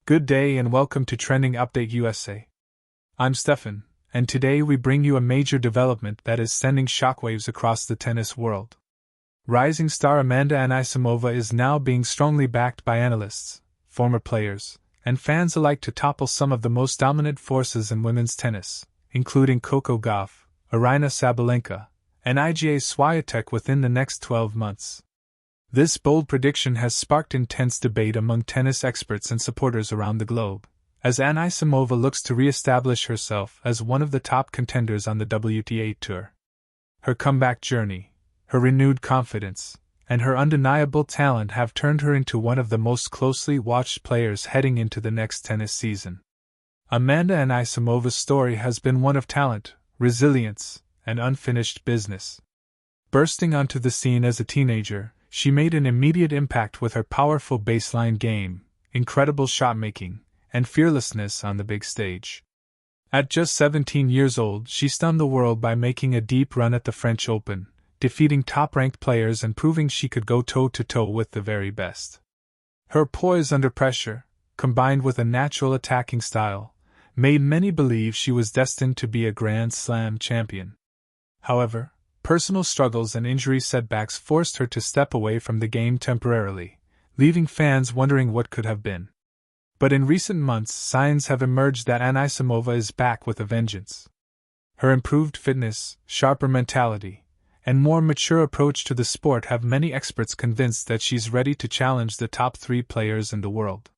Good day and welcome to Trending Update USA. I'm Stefan, and today we bring you a major development that is sending shockwaves across the tennis world. Rising star Amanda Anisimova is now being strongly backed by analysts, former players, and fans alike to topple some of the most dominant forces in women's tennis, including Coco Gauff, Aryna Sabalenka, and Iga Swiatek within the next 12 months. This bold prediction has sparked intense debate among tennis experts and supporters around the globe, as Anisimova looks to re-establish herself as one of the top contenders on the WTA Tour. Her comeback journey, her renewed confidence, and her undeniable talent have turned her into one of the most closely watched players heading into the next tennis season. Amanda Anisimova's story has been one of talent, resilience, and unfinished business. Bursting onto the scene as a teenager, she made an immediate impact with her powerful baseline game, incredible shot-making, and fearlessness on the big stage. At just 17 years old, she stunned the world by making a deep run at the French Open, defeating top-ranked players and proving she could go toe-to-toe with the very best. Her poise under pressure, combined with a natural attacking style, made many believe she was destined to be a Grand Slam champion. However, personal struggles and injury setbacks forced her to step away from the game temporarily, leaving fans wondering what could have been. But in recent months, signs have emerged that Anisimova is back with a vengeance. Her improved fitness, sharper mentality, and more mature approach to the sport have many experts convinced that she's ready to challenge the top 3 players in the world.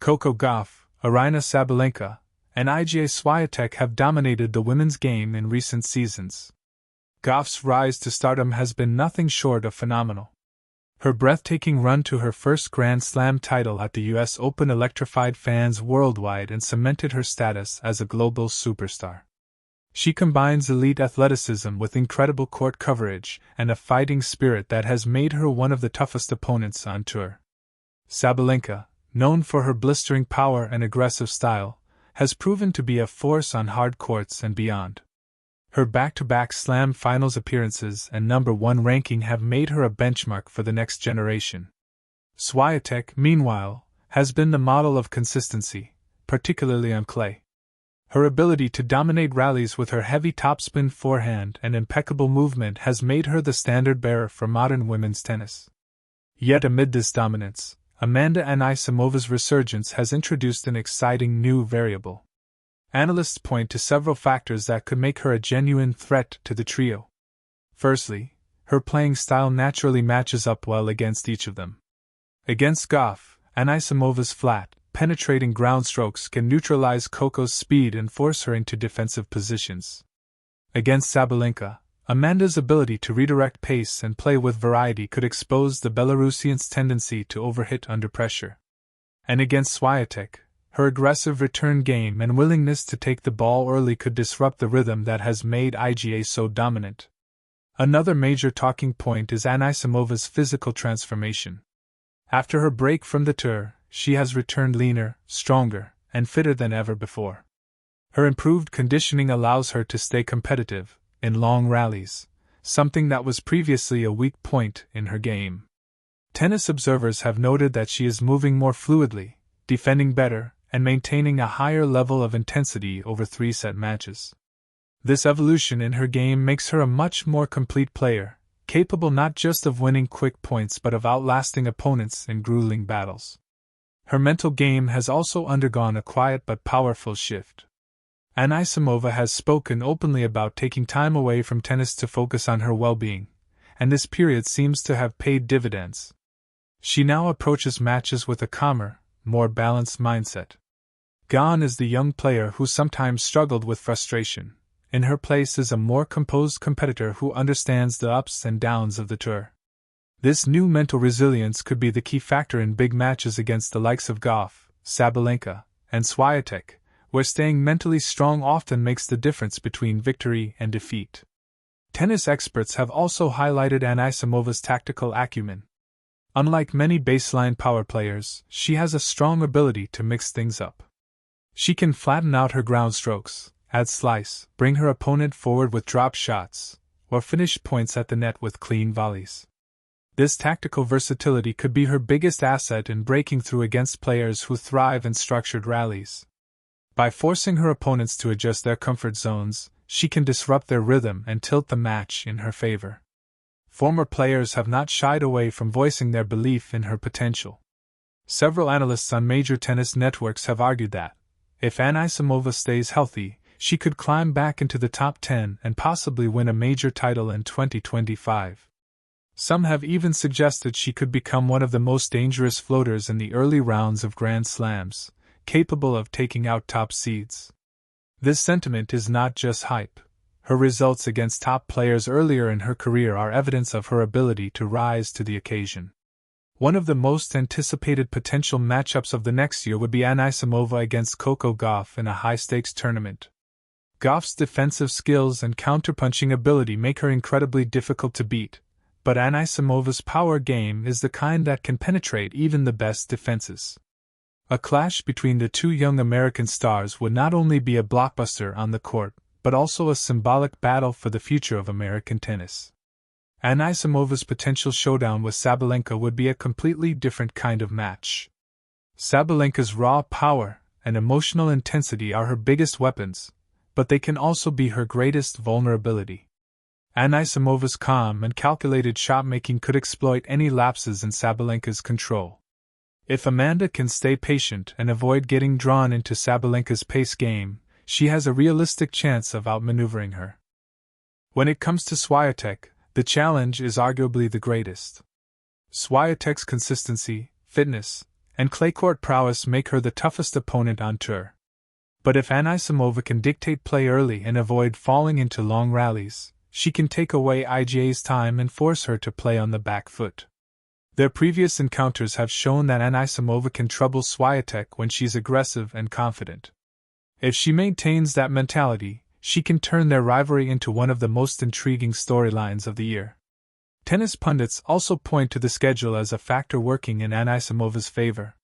Coco Gauff, Aryna Sabalenka, and Iga Swiatek have dominated the women's game in recent seasons. Gauff's rise to stardom has been nothing short of phenomenal. Her breathtaking run to her first Grand Slam title at the US Open electrified fans worldwide and cemented her status as a global superstar. She combines elite athleticism with incredible court coverage and a fighting spirit that has made her one of the toughest opponents on tour. Sabalenka, known for her blistering power and aggressive style, has proven to be a force on hard courts and beyond. Her back-to-back Slam Finals appearances and #1 ranking have made her a benchmark for the next generation. Swiatek, meanwhile, has been the model of consistency, particularly on clay. Her ability to dominate rallies with her heavy topspin forehand and impeccable movement has made her the standard-bearer for modern women's tennis. Yet amid this dominance, Amanda Anisimova's resurgence has introduced an exciting new variable. Analysts point to several factors that could make her a genuine threat to the trio. Firstly, her playing style naturally matches up well against each of them. Against Gauff, Anisimova's flat, penetrating ground strokes can neutralize Coco's speed and force her into defensive positions. Against Sabalenka, Amanda's ability to redirect pace and play with variety could expose the Belarusian's tendency to overhit under pressure. And against Swiatek, her aggressive return game and willingness to take the ball early could disrupt the rhythm that has made Iga so dominant. Another major talking point is Anisimova's physical transformation. After her break from the tour, she has returned leaner, stronger, and fitter than ever before. Her improved conditioning allows her to stay competitive in long rallies, something that was previously a weak point in her game. Tennis observers have noted that she is moving more fluidly, defending better, and maintaining a higher level of intensity over 3-set matches. This evolution in her game makes her a much more complete player, capable not just of winning quick points but of outlasting opponents in grueling battles. Her mental game has also undergone a quiet but powerful shift. Anisimova has spoken openly about taking time away from tennis to focus on her well-being, and this period seems to have paid dividends. She now approaches matches with a calmer, more balanced mindset. Gone is the young player who sometimes struggled with frustration. In her place is a more composed competitor who understands the ups and downs of the tour. This new mental resilience could be the key factor in big matches against the likes of Gauff, Sabalenka, and Swiatek, where staying mentally strong often makes the difference between victory and defeat. Tennis experts have also highlighted Anisimova's tactical acumen. Unlike many baseline power players, she has a strong ability to mix things up. She can flatten out her ground strokes, add slice, bring her opponent forward with drop shots, or finish points at the net with clean volleys. This tactical versatility could be her biggest asset in breaking through against players who thrive in structured rallies. By forcing her opponents to adjust their comfort zones, she can disrupt their rhythm and tilt the match in her favor. Former players have not shied away from voicing their belief in her potential. Several analysts on major tennis networks have argued that, if Anisimova stays healthy, she could climb back into the top 10 and possibly win a major title in 2025. Some have even suggested she could become one of the most dangerous floaters in the early rounds of Grand Slams, capable of taking out top seeds. This sentiment is not just hype. Her results against top players earlier in her career are evidence of her ability to rise to the occasion. One of the most anticipated potential matchups of the next year would be Anisimova against Coco Gauff in a high-stakes tournament. Gauff's defensive skills and counterpunching ability make her incredibly difficult to beat, but Anisimova's power game is the kind that can penetrate even the best defenses. A clash between the two young American stars would not only be a blockbuster on the court, but also a symbolic battle for the future of American tennis. Anisimova's potential showdown with Sabalenka would be a completely different kind of match. Sabalenka's raw power and emotional intensity are her biggest weapons, but they can also be her greatest vulnerability. Anisimova's calm and calculated shot-making could exploit any lapses in Sabalenka's control. If Amanda can stay patient and avoid getting drawn into Sabalenka's pace game, she has a realistic chance of outmaneuvering her. When it comes to Świątek, the challenge is arguably the greatest. Świątek's consistency, fitness, and clay court prowess make her the toughest opponent on tour. But if Anisimova can dictate play early and avoid falling into long rallies, she can take away Iga's time and force her to play on the back foot. Their previous encounters have shown that Anisimova can trouble Świątek when she's aggressive and confident. If she maintains that mentality, she can turn their rivalry into one of the most intriguing storylines of the year. Tennis pundits also point to the schedule as a factor working in Anisimova's favor.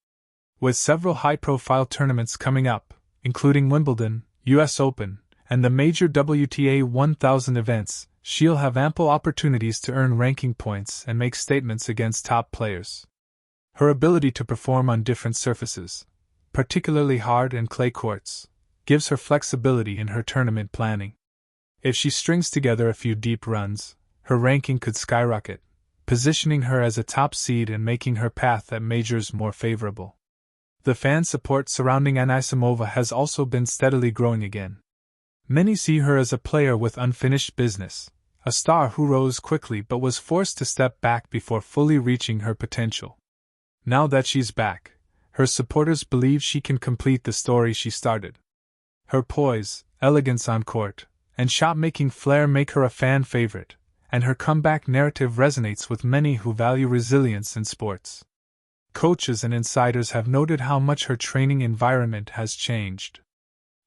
With several high-profile tournaments coming up, including Wimbledon, US Open, and the major WTA 1000 events, she'll have ample opportunities to earn ranking points and make statements against top players. Her ability to perform on different surfaces, particularly hard and clay courts, gives her flexibility in her tournament planning. If she strings together a few deep runs, her ranking could skyrocket, positioning her as a top seed and making her path at majors more favorable. The fan support surrounding Anisimova has also been steadily growing again. Many see her as a player with unfinished business, a star who rose quickly but was forced to step back before fully reaching her potential. Now that she's back, her supporters believe she can complete the story she started. Her poise, elegance on court, and shot-making flair make her a fan favorite, and her comeback narrative resonates with many who value resilience in sports. Coaches and insiders have noted how much her training environment has changed.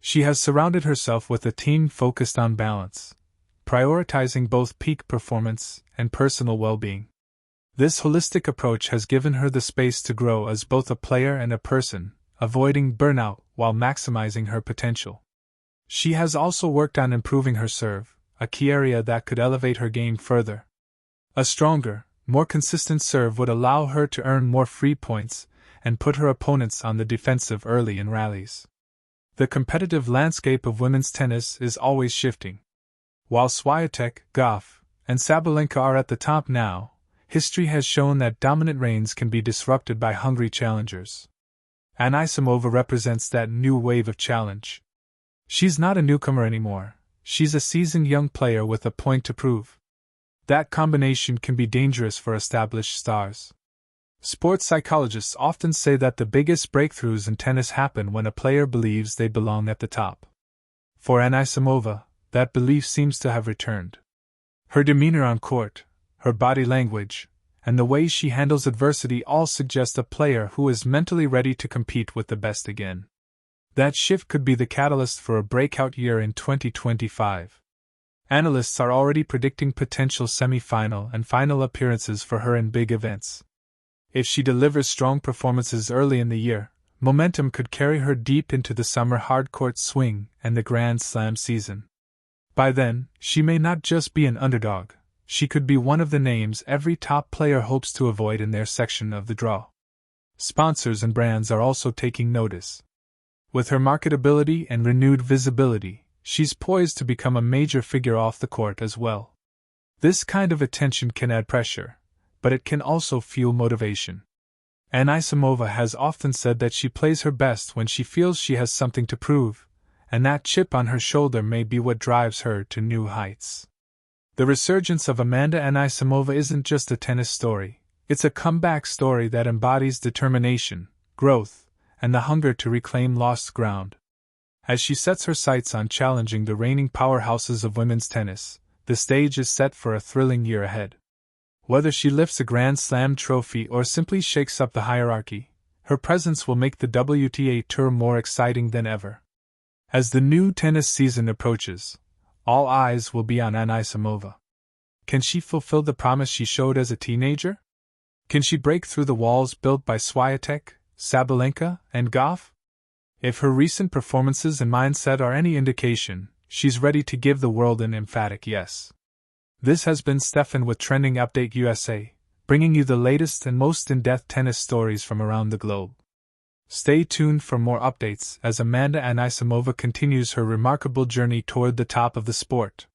She has surrounded herself with a team focused on balance, prioritizing both peak performance and personal well-being. This holistic approach has given her the space to grow as both a player and a person, avoiding burnout while maximizing her potential. She has also worked on improving her serve, a key area that could elevate her game further. A stronger, more consistent serve would allow her to earn more free points and put her opponents on the defensive early in rallies. The competitive landscape of women's tennis is always shifting. While Świątek, Gauff, and Sabalenka are at the top now, history has shown that dominant reigns can be disrupted by hungry challengers. Anisimova represents that new wave of challenge. She's not a newcomer anymore, she's a seasoned young player with a point to prove. That combination can be dangerous for established stars. Sports psychologists often say that the biggest breakthroughs in tennis happen when a player believes they belong at the top. For Anisimova, that belief seems to have returned. Her demeanor on court, her body language, and the way she handles adversity all suggest a player who is mentally ready to compete with the best again. That shift could be the catalyst for a breakout year in 2025. Analysts are already predicting potential semi-final and final appearances for her in big events. If she delivers strong performances early in the year, momentum could carry her deep into the summer hard-court swing and the Grand Slam season. By then, she may not just be an underdog, she could be one of the names every top player hopes to avoid in their section of the draw. Sponsors and brands are also taking notice. With her marketability and renewed visibility, she's poised to become a major figure off the court as well. This kind of attention can add pressure, but it can also fuel motivation. Anisimova has often said that she plays her best when she feels she has something to prove, and that chip on her shoulder may be what drives her to new heights. The resurgence of Amanda Anisimova isn't just a tennis story, it's a comeback story that embodies determination, growth, and the hunger to reclaim lost ground. As she sets her sights on challenging the reigning powerhouses of women's tennis, the stage is set for a thrilling year ahead. Whether she lifts a Grand Slam trophy or simply shakes up the hierarchy, her presence will make the WTA Tour more exciting than ever. As the new tennis season approaches, all eyes will be on Anisimova. Can she fulfill the promise she showed as a teenager? Can she break through the walls built by Świątek, Sabalenka, and Gauff? If her recent performances and mindset are any indication, she's ready to give the world an emphatic yes. This has been Stefan with Trending Update USA, bringing you the latest and most in-depth tennis stories from around the globe. Stay tuned for more updates as Amanda Anisimova continues her remarkable journey toward the top of the sport.